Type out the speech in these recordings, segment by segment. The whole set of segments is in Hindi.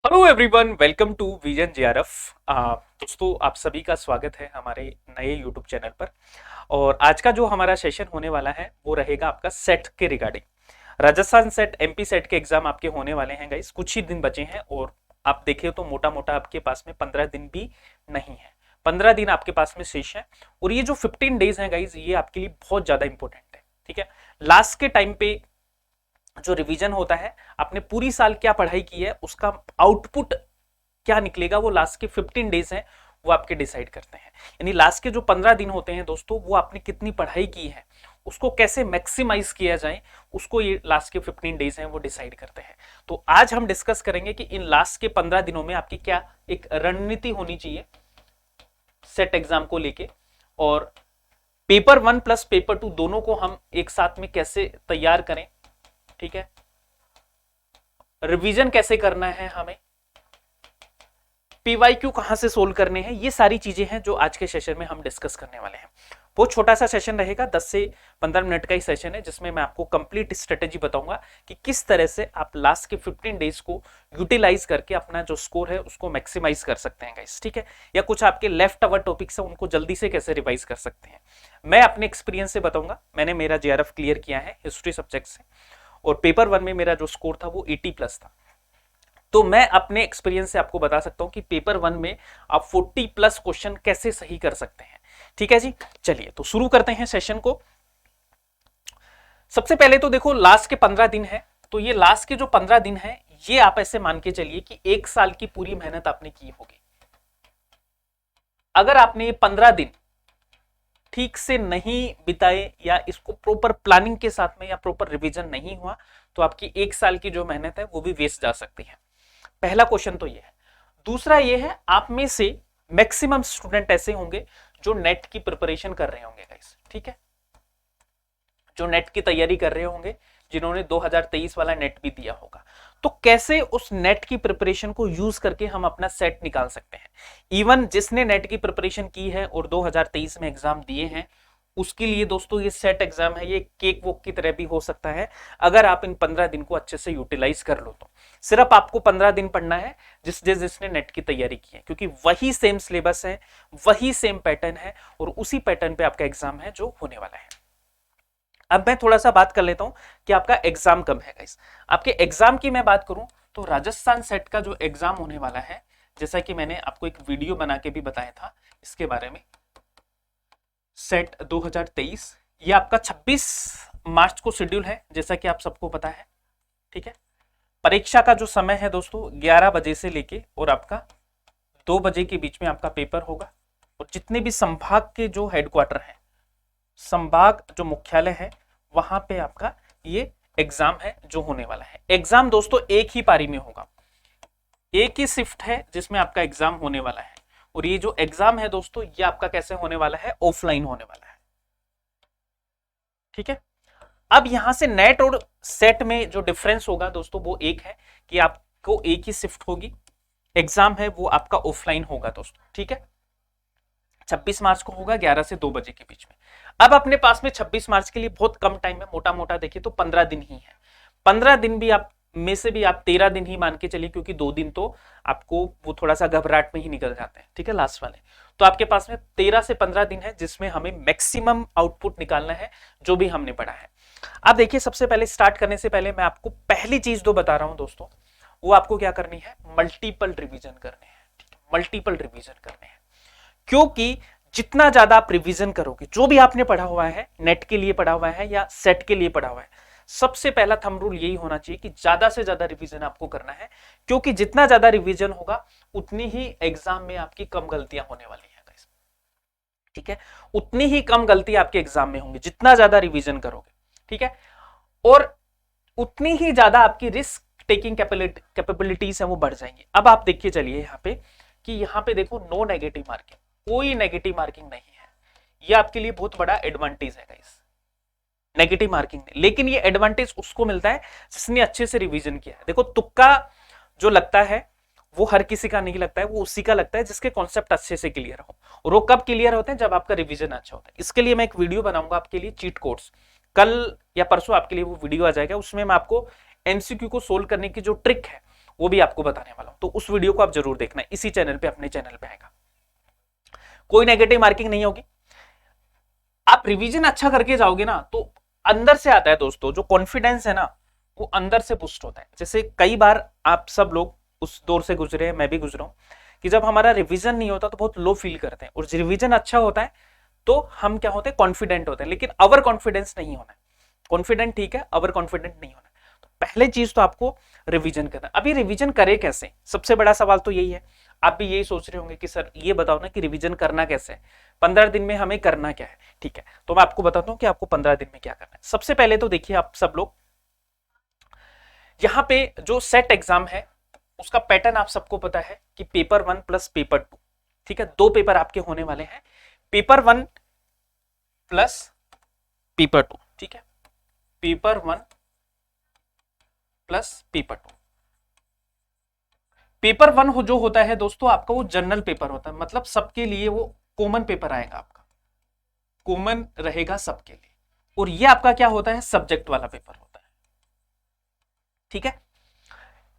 Hello everyone, welcome to vision JRF. दोस्तों, आप सभी का स्वागत है हमारे नए यूट्यूब चैनल पर। और आज का जो हमारा सेशन होने वाला है वो रहेगा आपका सेट के regarding. Rajasthan set, MP set के एग्जाम आपके होने वाले हैं गाइस। कुछ ही दिन बचे हैं और आप देखिए तो मोटा मोटा आपके पास में 15 दिन भी नहीं है। 15 दिन आपके पास में शेष है और ये जो 15 डेज हैं गाइस, ये आपके लिए बहुत ज्यादा इंपॉर्टेंट है। ठीक है, लास्ट के टाइम पे जो रिवीजन होता है, आपने पूरी साल क्या पढ़ाई की है उसका आउटपुट क्या निकलेगा, वो लास्ट के 15 डेज हैं वो आपके डिसाइड करते हैं। यानी लास्ट के जो 15 दिन होते हैं दोस्तों, वो आपने कितनी पढ़ाई की है उसको कैसे मैक्सिमाइज किया जाए, उसको ये लास्ट के 15 डेज हैं वो डिसाइड करते हैं। तो आज हम डिस्कस करेंगे कि इन लास्ट के 15 दिनों में आपकी क्या एक रणनीति होनी चाहिए सेट एग्जाम को लेके, और पेपर 1 प्लस पेपर 2 दोनों को हम एक साथ में कैसे तैयार करें। ठीक है, रिवीजन कैसे करना है हमें, पीवाईक्यू कहां से सोल्व करने हैं, ये सारी चीजें हैं जो आज के सेशन में हम डिस्कस करने वाले हैं। बहुत छोटा सा सेशन रहेगा, 10 से 15 मिनट का ही सेशन है, जिसमें मैं आपको कंप्लीट स्ट्रेटेजी बताऊंगा कि किस तरह से आप लास्ट के 15 डेज को यूटिलाइज करके अपना जो स्कोर है उसको मैक्सिमाइज कर सकते हैं गाइस। ठीक है, या कुछ आपके लेफ्ट ओवर टॉपिक्स है उनको जल्दी से कैसे रिवाइज कर सकते हैं, मैं अपने एक्सपीरियंस से बताऊंगा। मैंने मेरा जेआरएफ क्लियर किया है हिस्ट्री सब्जेक्ट से, और पेपर 1 में मेरा जो स्कोर था वो 80 प्लस था। तो मैं अपने एक्सपीरियंस से आपको बता सकता हूं कि पेपर 1 में आप 40 प्लस क्वेश्चन कैसे सही कर सकते हैं। ठीक है जी, चलिए तो शुरू करते हैं सेशन को। सबसे पहले तो देखो, लास्ट के 15 दिन है, तो ये लास्ट के जो 15 दिन है ये आप ऐसे मान के चलिए कि एक साल की पूरी मेहनत आपने की होगी। अगर आपने ये 15 दिन ठीक से नहीं बिताए या इसको प्रॉपर प्लानिंग के साथ में या प्रॉपर रिवीजन नहीं हुआ, तो आपकी एक साल की जो मेहनत है वो भी वेस्ट जा सकती है। पहला क्वेश्चन तो ये है। दूसरा ये है, आप में से मैक्सिमम स्टूडेंट ऐसे होंगे जो नेट की प्रिपरेशन कर रहे होंगे गाइस। ठीक है, जो नेट की तैयारी कर रहे होंगे, जिन्होंने 2023 वाला नेट भी दिया होगा। तो कैसे उस नेट की प्रिपरेशन को यूज करके हम अपना सेट निकाल सकते हैं। इवन जिसने नेट की प्रिपरेशन की है और 2023 में एग्जाम दिए हैं, उसके लिए दोस्तों ये सेट एग्जाम है, ये केक वॉक की तरह भी हो सकता है अगर आप इन 15 दिन को अच्छे से यूटिलाइज कर लो तो। सिर्फ आपको 15 दिन पढ़ना है जिसने नेट की तैयारी की है, क्योंकि वही सेम सिलेबस है, वही सेम पैटर्न है और उसी पैटर्न पे आपका एग्जाम है जो होने वाला है। अब मैं थोड़ा सा बात कर लेता हूं कि आपका एग्जाम कब है गाइस। आपके एग्जाम की मैं बात करूं तो राजस्थान सेट का जो एग्जाम होने वाला है, जैसा कि मैंने आपको एक वीडियो बना के भी बताया था इसके बारे में, सेट 2023, ये आपका 26 मार्च को शेड्यूल है, जैसा कि आप सबको पता है। ठीक है, परीक्षा का जो समय है दोस्तों 11 बजे से लेके और आपका 2 बजे के बीच में आपका पेपर होगा। और जितने भी संभाग के जो हेडक्वार्टर हैं, संभाग जो मुख्यालय है, वहां पे आपका ये एग्जाम है जो होने वाला है। एग्जाम दोस्तों एक ही पारी में होगा, एक ही शिफ्ट है जिसमें आपका एग्जाम होने वाला है। और ये जो एग्जाम है दोस्तों, ये आपका कैसे होने वाला है, ऑफलाइन होने वाला है। ठीक है, अब यहां से नेट और सेट में जो डिफरेंस होगा दोस्तों वो एक है कि आपको एक ही शिफ्ट होगी, एग्जाम है वो आपका ऑफलाइन होगा दोस्तों। ठीक है, 26 मार्च को होगा 11 से 2 बजे के बीच में। अब अपने पास में 26 मार्च के लिए बहुत कम टाइम है, मोटा मोटा देखिए तो 15 दिन ही है। 15 दिन भी आप में से भी आप 13 दिन ही मान के चलिए, क्योंकि 2 दिन तो आपको वो थोड़ा सा घबराहट में ही निकल जाते हैं। ठीक है, लास्ट वाले। तो आपके पास में 13 से 15 दिन है जिसमें हमें मैक्सिमम आउटपुट निकालना है जो भी हमने पढ़ा है। अब देखिए, सबसे पहले स्टार्ट करने से पहले मैं आपको पहली चीज जो बता रहा हूं दोस्तों, वो आपको क्या करनी है, मल्टीपल रिवीजन करने हैं। मल्टीपल रिवीजन करने हैं, क्योंकि जितना ज्यादा आप रिवीजन करोगे, जो भी आपने पढ़ा हुआ है, नेट के लिए पढ़ा हुआ है या सेट के लिए पढ़ा हुआ है, सबसे पहला थंब रूल यही होना चाहिए कि ज्यादा से ज्यादा रिवीजन आपको करना है। क्योंकि जितना ज्यादा रिवीजन होगा उतनी ही एग्जाम में आपकी कम गलतियां होने वाली है गाइस। ठीक है, उतनी ही कम गलती आपके एग्जाम में होंगी जितना ज्यादा रिवीजन करोगे। ठीक है, और उतनी ही ज्यादा आपकी रिस्क टेकिंग कैपेबिलिटीज है वो बढ़ जाएंगी। अब आप देखिए चलिए यहाँ पे कि यहाँ पे देखो, नो नेगेटिव मार्किंग, कोई नेगेटिव मार्किंग नहीं है। ये आपके लिए बहुत बड़ा एडवांटेज है गाइस, नेगेटिव मार्किंग नहीं। लेकिन ये एडवांटेज उसको मिलता है जिसने अच्छे से रिवीजन किया है। देखो, तुक्का जो लगता है वो हर किसी का नहीं लगता है, वो उसी का लगता है जिसके कॉन्सेप्ट अच्छे से क्लियर हो। और वो कब क्लियर होते हैं, जब आपका रिवीजन अच्छा होता है। इसके लिए मैं एक वीडियो बनाऊंगा आपके लिए, चीट कोड्स, कल या परसों आपके लिए वो वीडियो आ जाएगा। उसमें मैं आपको एमसीक्यू को सोल्व करने की जो ट्रिक है वो भी आपको बताने वाला हूं, तो उस वीडियो को आप जरूर देखना, इसी चैनल पे, अपने चैनल पे आएगा। कोई नेगेटिव मार्किंग नहीं होगी, आप रिवीजन अच्छा करके जाओगे ना तो अंदर से आता है दोस्तों, जो कॉन्फिडेंस है ना वो अंदर से बूस्ट होता है। जैसे कई बार आप सब लोग उस दौर से गुजरे हैं, मैं भी गुजरा हूं, कि जब हमारा रिवीजन नहीं होता तो बहुत लो फील करते हैं, और रिवीजन अच्छा होता है तो हम क्या होते हैं, कॉन्फिडेंट होते हैं। लेकिन अवर कॉन्फिडेंस नहीं होना है, कॉन्फिडेंट ठीक है, अवर कॉन्फिडेंट नहीं होना है। तो पहले चीज तो आपको रिवीजन करना। अभी रिवीजन करे कैसे, सबसे बड़ा सवाल तो यही है। आप भी यही सोच रहे होंगे कि सर ये बताओ ना कि रिवीजन करना कैसे है, 15 दिन में हमें करना क्या है। ठीक है, तो मैं आपको बताता हूं कि आपको 15 दिन में क्या करना है। सबसे पहले तो देखिए, आप सब लोग यहां पे जो सेट एग्जाम है उसका पैटर्न आप सबको पता है कि पेपर 1 प्लस पेपर 2, ठीक है, 2 पेपर आपके होने वाले हैं, पेपर 1 प्लस पेपर 2, ठीक है, पेपर 1 प्लस पेपर 2। पेपर 1 जो होता है दोस्तों आपका, वो जनरल पेपर होता है, मतलब सबके लिए वो कॉमन पेपर आएगा, आपका कॉमन रहेगा सबके लिए। और ये आपका क्या होता है, सब्जेक्ट वाला पेपर होता है, ठीक है।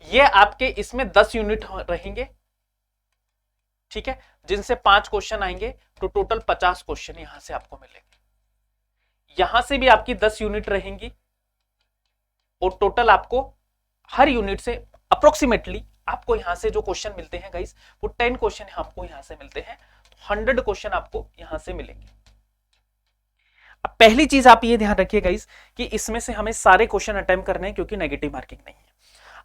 ये आपके इसमें 10 यूनिट रहेंगे, ठीक है, जिनसे 5 क्वेश्चन आएंगे, तो टोटल 50 क्वेश्चन यहां से आपको मिलेंगे। यहां से भी आपकी 10 यूनिट रहेंगी, और टोटल आपको हर यूनिट से अप्रोक्सीमेटली आपको यहां से जो क्वेश्चन मिलते हैं गाइस, वो 10 क्वेश्चन आपको यहां से मिलते हैं, तो 100 क्वेश्चन आपको यहां से मिलेंगे। अब पहली चीज आप ये ध्यान रखिए गाइस कि इसमें से हमें सारे क्वेश्चन अटेम्प्ट करने हैं, क्योंकि नेगेटिव मार्किंग नहीं है।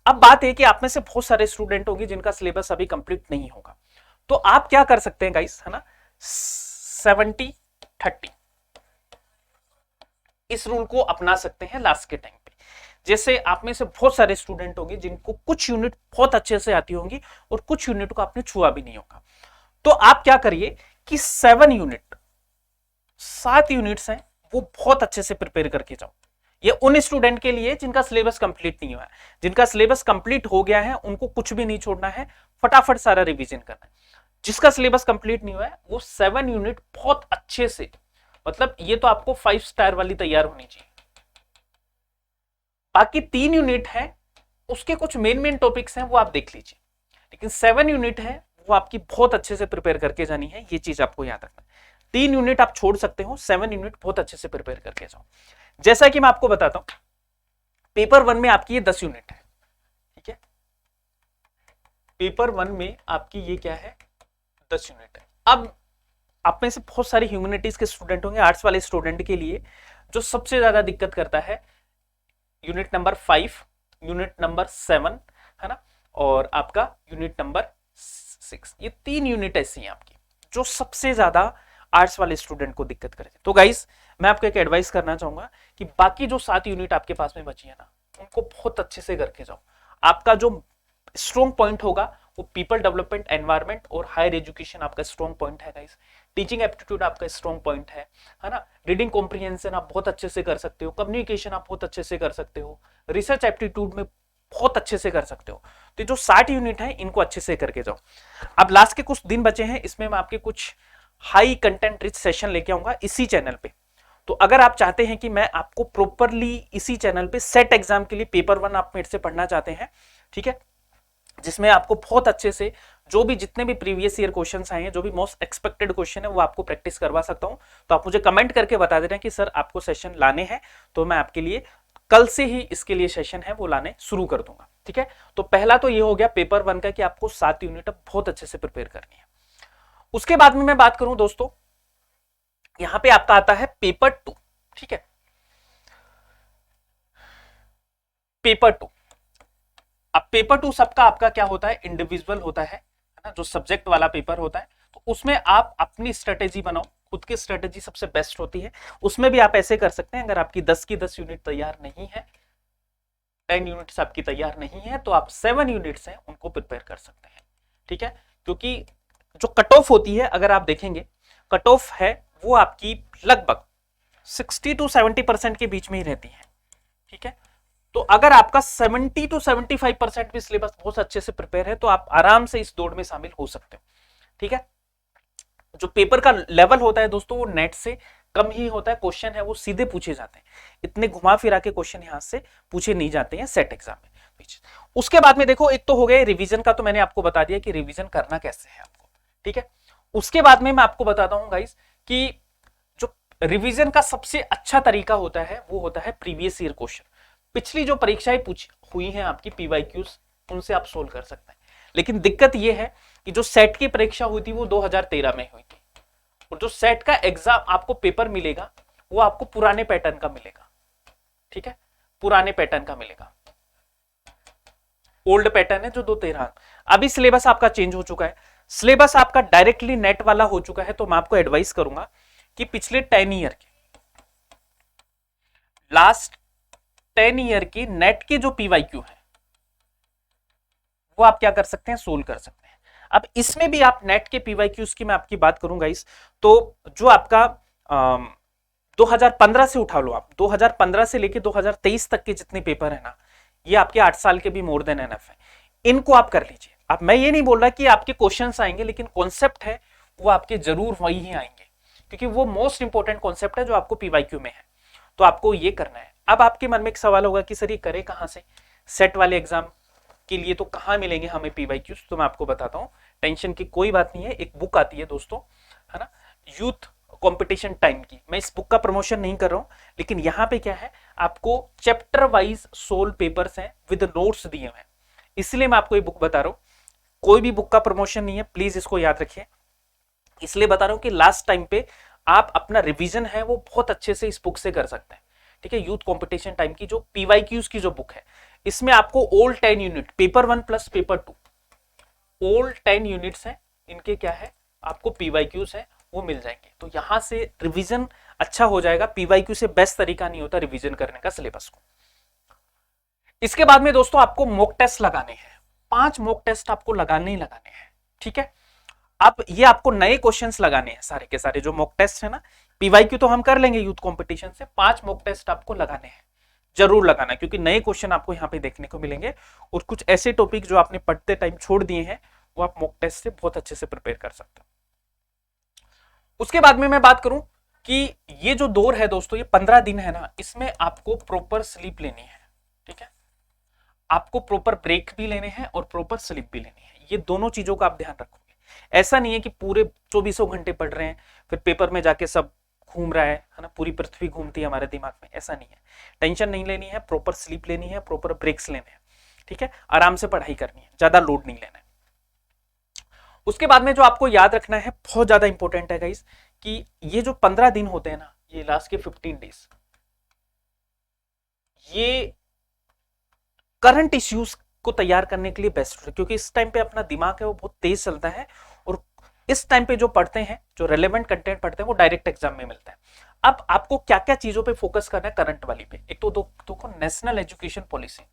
अब बात है कि आप में से बहुत सारे स्टूडेंट होंगे जिनका सिलेबस अभी कंप्लीट नहीं होगा, तो आप क्या कर सकते हैं गाइस, है ना, 70-30 इस रूल को अपना सकते हैं लास्ट के टाइम पे। जैसे आप में से बहुत सारे स्टूडेंट होंगे जिनको कुछ यूनिट बहुत अच्छे से आती होंगी और कुछ यूनिट को आपने छुआ भी नहीं होगा, तो आप क्या करिए कि 7 यूनिट्स हैं वो बहुत अच्छे से प्रिपेयर करके जाओ। ये उन स्टूडेंट के लिए जिनका सिलेबस कंप्लीट नहीं हुआ है, जिनका सिलेबस कंप्लीट हो गया है उनको कुछ भी नहीं छोड़ना है, फटाफट सारा रिवीजन करना है। जिसका सिलेबस कंप्लीट नहीं हुआ है वो 7 यूनिट बहुत अच्छे से, मतलब ये तो आपको 5 स्टार वाली तैयार होनी चाहिए। बाकी 3 यूनिट है उसके कुछ मेन टॉपिक्स हैं वो आप देख लीजिए, लेकिन 7 यूनिट है वो आपकी बहुत अच्छे से प्रिपेयर करके जानी है, ये चीज आपको याद रखना है। 3 यूनिट आप छोड़ सकते हो, 7 यूनिट बहुत अच्छे से प्रिपेयर करके जाओ। जैसा कि मैं आपको बताता हूं, पेपर 1 में आपकी ये 10 यूनिट है, ठीक है, पेपर 1 में आपकी ये क्या है, 10 यूनिट है। अब आप में से बहुत सारे ह्यूमैनिटीज के स्टूडेंट होंगे, आर्ट्स वाले स्टूडेंट के लिए जो सबसे ज्यादा दिक्कत करता है यूनिट नंबर 5, यूनिट नंबर 7, है ना, और आपका यूनिट नंबर 6, ये 3 यूनिट ऐसी हैं आपकी जो सबसे ज्यादा आर्ट्स वाले स्टूडेंट को दिक्कत करे। तो गाइस मैं आपको एक एडवाइस करना चाहूंगा कि बाकी जो 7 यूनिट आपके पास में बची है ना, उनको बहुत अच्छे से करके जाओ। आपका जो स्ट्रॉन्ग पॉइंट होगा वो पीपल डेवलपमेंट, एनवायरमेंट और हायर एजुकेशन आपका स्ट्रॉन्ग पॉइंट है गाइस। टीचिंग एप्टीट्यूड आपका स्ट्रॉन्ग पॉइंट है ना। रीडिंग कॉम्प्रिहेंशन आप बहुत अच्छे से कर सकते हो, कम्युनिकेशन आप बहुत अच्छे से कर सकते हो, रिसर्च एप्टीट्यूड में बहुत अच्छे से कर सकते हो। तो जो 60 यूनिट है इनको अच्छे से करके जाओ। अब लास्ट के कुछ दिन बचे हैं, इसमें मैं आपके कुछ हाई कंटेंट रिच सेशन लेके आऊंगा इसी चैनल पे। तो अगर आप चाहते हैं कि मैं आपको प्रॉपरली इसी चैनल पे सेट एग्जाम के लिए पेपर 1 आप मेरे से पढ़ना चाहते हैं, ठीक है, जिसमें आपको बहुत अच्छे से जो भी जितने भी प्रीवियस ईयर क्वेश्चंस आए हैं, जो भी मोस्ट एक्सपेक्टेड क्वेश्चन है वो आपको प्रैक्टिस करवा सकता हूं, तो आप मुझे कमेंट करके बता दे रहे हैं कि सर आपको सेशन लाने हैं, तो मैं आपके लिए कल से ही इसके लिए सेशन है वो लाने शुरू कर दूंगा, ठीक है। तो पहला तो ये हो गया पेपर 1 का कि आपको 7 यूनिट बहुत अच्छे से प्रिपेयर करनी है। उसके बाद में मैं बात करूं दोस्तों, यहां पे आपका आता है पेपर 2, ठीक है, पेपर 2। अब पेपर 2 सबका आपका क्या होता है, इंडिविजुअल होता है ना, जो सब्जेक्ट वाला पेपर होता है, तो उसमें आप अपनी स्ट्रेटेजी बनाओ, खुद की स्ट्रेटेजी सबसे बेस्ट होती है। उसमें भी आप ऐसे कर सकते हैं, अगर आपकी 10 की 10 यूनिट तैयार नहीं है, 10 यूनिट्स आपकी तैयार नहीं है, तो आप 7 यूनिट्स हैं उनको प्रिपेयर कर सकते हैं, ठीक है। क्योंकि जो कट ऑफ होती है, अगर आप देखेंगे कट ऑफ है वो आपकी लगभग 60 to 70% के बीच में ही रहती है, ठीक है। तो अगर आपका 70 to 75% भी सिलेबस बहुत अच्छे से प्रिपेयर है, तो आप आराम से इस दौड़ में शामिल हो सकते हो, ठीक है। जो पेपर का लेवल होता है दोस्तों वो नेट से कम ही होता है, क्वेश्चन है वो सीधे पूछे जाते हैं, इतने घुमा फिरा के क्वेश्चन यहां से पूछे नहीं जाते हैं सेट एग्जाम में। चीज। उसके बाद में देखो, एक तो हो गया रिवीजन का, तो मैंने आपको बता दिया कि रिवीजन करना कैसे है आपको, ठीक है। उसके बाद में मैं आपको बताता हूं गाइस कि जो रिवीजन का सबसे अच्छा तरीका होता है वो होता है प्रीवियस ईयर क्वेश्चन। पिछली जो परीक्षाएं हुई हैं आपकी पीवाईक्यूज, उनसे आप सोल्व कर सकते हैं। लेकिन दिक्कत यह है कि जो सेट की परीक्षा हुई थी वो 2013 में हुई थी, और जो सेट का एग्जाम आपको पेपर मिलेगा वो आपको पुराने पैटर्न का मिलेगा, ठीक है, पुराने पैटर्न का मिलेगा। ओल्ड पैटर्न है जो 2013। अभी सिलेबस आपका चेंज हो चुका है, सिलेबस आपका डायरेक्टली नेट वाला हो चुका है। तो मैं आपको एडवाइस करूंगा कि पिछले 10 ईयर के, लास्ट 10 ईयर की नेट के जो पीवाईक्यू है वो आप क्या कर सकते हैं, सोल्व कर सकते हैं। अब इसमें भी आप नेट के पीवाईक्यूज की मैं आपकी बात करूंगा इस, तो जो आपका 2015 से उठा लो आप, 2015 से लेके 2023 तक के जितने पेपर है ना, ये आपके 8 साल के भी मोर देन एनफ है, इनको आप कर लीजिए। अब मैं ये नहीं बोल रहा कि आपके क्वेश्चंस आएंगे, लेकिन कॉन्सेप्ट है वो आपके जरूर वही ही आएंगे, क्योंकि वो मोस्ट इंपॉर्टेंट कॉन्सेप्ट है जो आपको पीवाईक्यू में है। तो आपको ये करना है। अब आपके मन में एक सवाल होगा कि सर ये करे कहां से, सेट वाले एग्जाम के लिए तो कहां मिलेंगे हमें पीवाईक्यूज? तो मैं आपको बताता हूं, टेंशन की कोई बात नहीं है। एक बुक आती है दोस्तों, है ना, यूथ कंपटीशन टाइम की। मैं इस बुक का प्रमोशन नहीं कर रहा हूं, लेकिन यहां पे क्या है, आपको चैप्टर वाइज सोल्व पेपर्स हैं विद नोट्स दिए हुए हैं, इसलिए मैं आपको ये बुक बता रहा हूं। कोई भी बुक का प्रमोशन नहीं है, प्लीज इसको याद रखिए। इसलिए बता रहा हूं कि लास्ट टाइम पे आप अपना रिवीजन है वो बहुत अच्छे से इस बुक से कर सकते हैं, ठीक है। यूथ कंपटीशन टाइम की जो पीवाईक्यूज की जो बुक है, इसमें आपको old 10 unit, paper 1 plus paper 2, old 10 units हैं, इनके क्या है आपको पीवाईक्यूज है वो मिल जाएंगे। तो यहां से रिवीजन अच्छा हो जाएगा। पीवाईक्यू से बेस्ट तरीका नहीं होता रिवीजन करने का सिलेबस को। इसके बाद में दोस्तों आपको मॉक टेस्ट लगाने हैं, 5 मॉक टेस्ट आपको लगाने ही लगाने हैं, ठीक है। अब ये आपको नए क्वेश्चंस लगाने हैं, सारे के सारे जो मॉक टेस्ट है ना, पीवाईक्यू तो हम कर लेंगे यूथ कंपटीशन से, 5 मॉक टेस्ट आपको लगाने हैं, जरूर लगाना, क्योंकि नए क्वेश्चन आपको यहाँ पे देखने को मिलेंगे, और कुछ ऐसे टॉपिक जो आपने पढ़ते टाइम छोड़ दिए हैं वो आप मॉक टेस्ट से बहुत अच्छे से प्रिपेयर कर सकते हैं। उसके बाद में मैं बात करूं कि ये जो दौर है दोस्तों, ये 15 दिन है ना, इसमें आपको प्रॉपर स्लीप लेनी है, ठीक है। आपको प्रॉपर ब्रेक भी लेने हैं और प्रॉपर स्लीप भी लेनी है, ये दोनों चीजों का आप ध्यान रखोगे। ऐसा नहीं है कि पूरे 24 घंटे पढ़ रहे हैं फिर पेपर में जाके सब घूम रहा है ना, पूरी पृथ्वी घूमती है हमारे दिमाग में, ऐसा नहीं है। टेंशन नहीं लेनी है, प्रॉपर स्लीप लेनी है, प्रॉपर ब्रेक्स लेने हैं, ठीक है। आराम से पढ़ाई करनी है, ज्यादा लोड नहीं लेना है। उसके बाद में जो आपको याद रखना है, बहुत ज्यादा इंपॉर्टेंट है गाइस, कि ये जो 15 दिन होते हैं ना, ये लास्ट के 15 डेज, ये करंट इश्यूज को तैयार करने के लिए बेस्ट है, क्योंकि इस टाइम पे अपना दिमाग है वो बहुत तेज चलता है, और इस टाइम पे जो पढ़ते हैं, जो रेलेवेंट कंटेंट पढ़ते हैं, वो डायरेक्ट एग्जाम में मिलता है। अब आपको क्या क्या चीजों पे फोकस करना है करंट वाली पे। एक तो देखो नेशनल एजुकेशन पॉलिसी,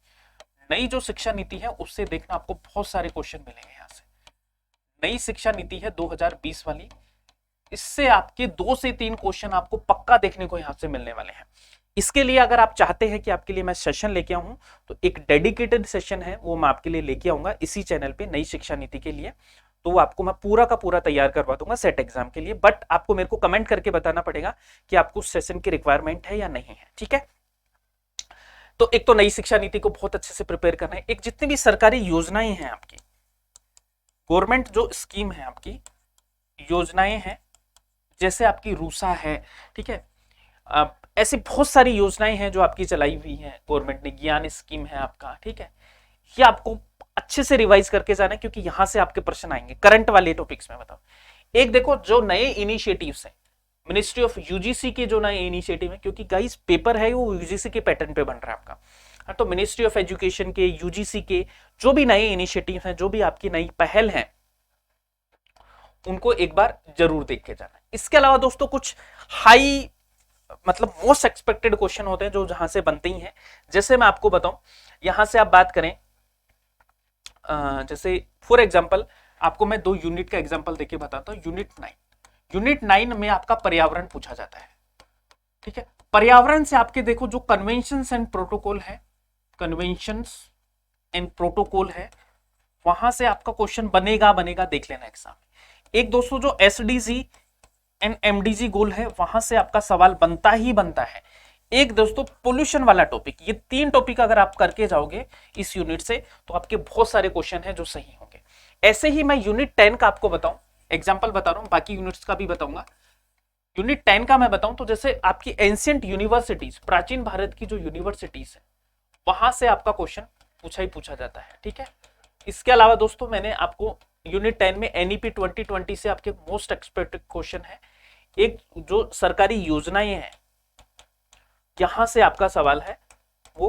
नई जो शिक्षा नीति है उससे देखना, आपको बहुत सारे क्वेश्चन मिलेंगे यहाँ से। नई शिक्षा नीति है 2020 वाली, इससे आपके 2 से 3 क्वेश्चन आपको पक्का देखने को यहाँ से मिलने वाले हैं। इसके लिए अगर आप चाहते हैं कि आपके लिए मैं सेशन लेके आऊं, तो एक डेडिकेटेड सेशन है वो मैं आपके लिए लेके आऊंगा इसी चैनल पे, नई शिक्षा नीति के लिए। तो वो आपको मैं पूरा का पूरा तैयार करवा दूंगा सेट एग्जाम के लिए, बट आपको मेरे को कमेंट करके बताना पड़ेगा कि आपको उस सेशन की रिक्वायरमेंट है या नहीं है, ठीक है। तो एक तो नई शिक्षा नीति को बहुत अच्छे से प्रिपेयर करना है। एक जितनी भी सरकारी योजनाएं हैं आपकी, गवर्नमेंट जो स्कीम है आपकी, योजनाएं हैं, जैसे आपकी रूसा है, ठीक है, ऐसी बहुत सारी योजनाएं हैं जो आपकी चलाई हुई हैं गवर्नमेंट ने, ज्ञान स्कीम है आपका, ठीक है। ये आपको अच्छे से रिवाइज करके जाना है, क्योंकि यहां से आपके प्रश्न आएंगे करंट वाले टॉपिक्स में। बताओ, एक देखो जो नए इनिशिएटिव्स हैं, मिनिस्ट्री ऑफ यूजीसी के जो नए इनिशिएटिव है, क्योंकि गाइस पेपर है वो यूजीसी के पैटर्न पे बन रहा है आपका, तो मिनिस्ट्री ऑफ एजुकेशन के, यूजीसी के जो भी नए इनिशिएटिव हैं, जो भी आपकी नई पहल है, उनको एक बार जरूर देख के जाना। इसके अलावा दोस्तों कुछ हाई मतलब मोस्ट एक्सपेक्टेड क्वेश्चन होते हैं जो जहां से बनते ही हैं। जैसे मैं आपको बताऊं, यहां से आप बात करें, जैसे फॉर एग्जांपल आपको मैं 2 यूनिट का एग्जांपल देके बताता हूं। यूनिट 9 में आपका पर्यावरण पूछा जाता है, ठीक है। पर्यावरण से आपके देखो जो कन्वेंशंस एंड प्रोटोकॉल है, कन्वेंशंस एंड प्रोटोकॉल है, वहां से आपका क्वेश्चन बनेगा देख लेना एग्जाम में। एक दोस्तों जो एसडीजी एंड एमडीजी गोल है, वहां से आपका सवाल बनता ही बनता है। एक दोस्तों पोल्यूशन वाला टॉपिक, ये 3 टॉपिक अगर आप करके जाओगे इस यूनिट से तो आपके बहुत सारे क्वेश्चन हैं जो सही होंगे। ऐसे ही मैं यूनिट 10 का आपको बताऊं, एग्जांपल बता रहा हूं, बाकी यूनिट्स का भी बताऊंगा। यूनिट 10 का मैं बताऊं तो जैसे आपकी एंशिएंट यूनिवर्सिटीज, प्राचीन भारत की जो यूनिवर्सिटीज है वहां से आपका क्वेश्चन पूछा ही पूछा जाता है, ठीक है। इसके अलावा दोस्तों मैंने आपको यूनिट 10 में एनईपी 2020 से आपके मोस्ट एक्सपेक्टेड क्वेश्चन है, एक जो सरकारी योजनाएं हैं यहां से आपका सवाल है वो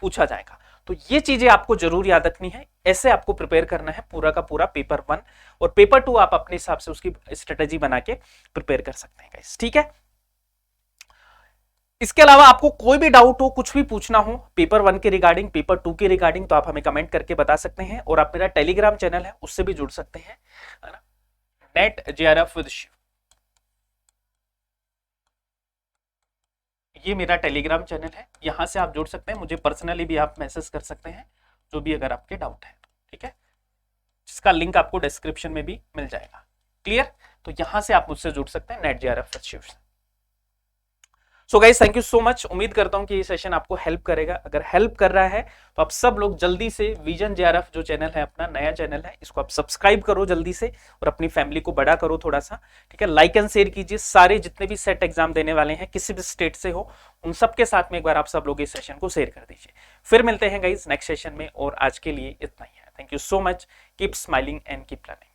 पूछा जाएगा। तो ये चीजें आपको जरूर याद रखनी है, ऐसे आपको प्रिपेयर करना है पूरा का पूरा पेपर 1 और पेपर 2 आप अपने हिसाब से उसकी स्ट्रेटेजी बना के प्रिपेयर कर सकते हैं गाइस, ठीक है। इसके अलावा आपको कोई भी डाउट हो, कुछ भी पूछना हो पेपर 1 के रिगार्डिंग, पेपर 2 के रिगार्डिंग, तो आप हमें कमेंट करके बता सकते हैं और आप मेरा टेलीग्राम चैनल है उससे भी जुड़ सकते हैं, है ना, नेट जेआरएफ विद शिव, ये मेरा टेलीग्राम चैनल है, यहां से आप जुड़ सकते हैं, मुझे पर्सनली भी आप मैसेज कर सकते हैं जो भी अगर आपके डाउट है, ठीक है, जिसका लिंक आपको डिस्क्रिप्शन में भी मिल जाएगा। क्लियर? तो यहां से आप मुझसे जुड़ सकते हैं नेट जेआरएफ विद शिव से। So guys thank you so much, उम्मीद करता हूं कि ये सेशन आपको हेल्प करेगा। अगर हेल्प कर रहा है तो आप सब लोग जल्दी से विजन जेआरएफ जो चैनल है, अपना नया चैनल है, इसको आप सब्सक्राइब करो जल्दी से और अपनी फैमिली को बड़ा करो थोड़ा सा, ठीक है। लाइक एंड शेयर कीजिए, सारे जितने भी सेट एग्जाम देने वाले हैं किसी भी स्टेट से हो उन सबके साथ में एक बार आप सब लोग इस सेशन को शेयर कर दीजिए। फिर मिलते हैं गाइस नेक्स्ट सेशन में और आज के लिए इतना ही है। Thank you so much, keep smiling and keep learning.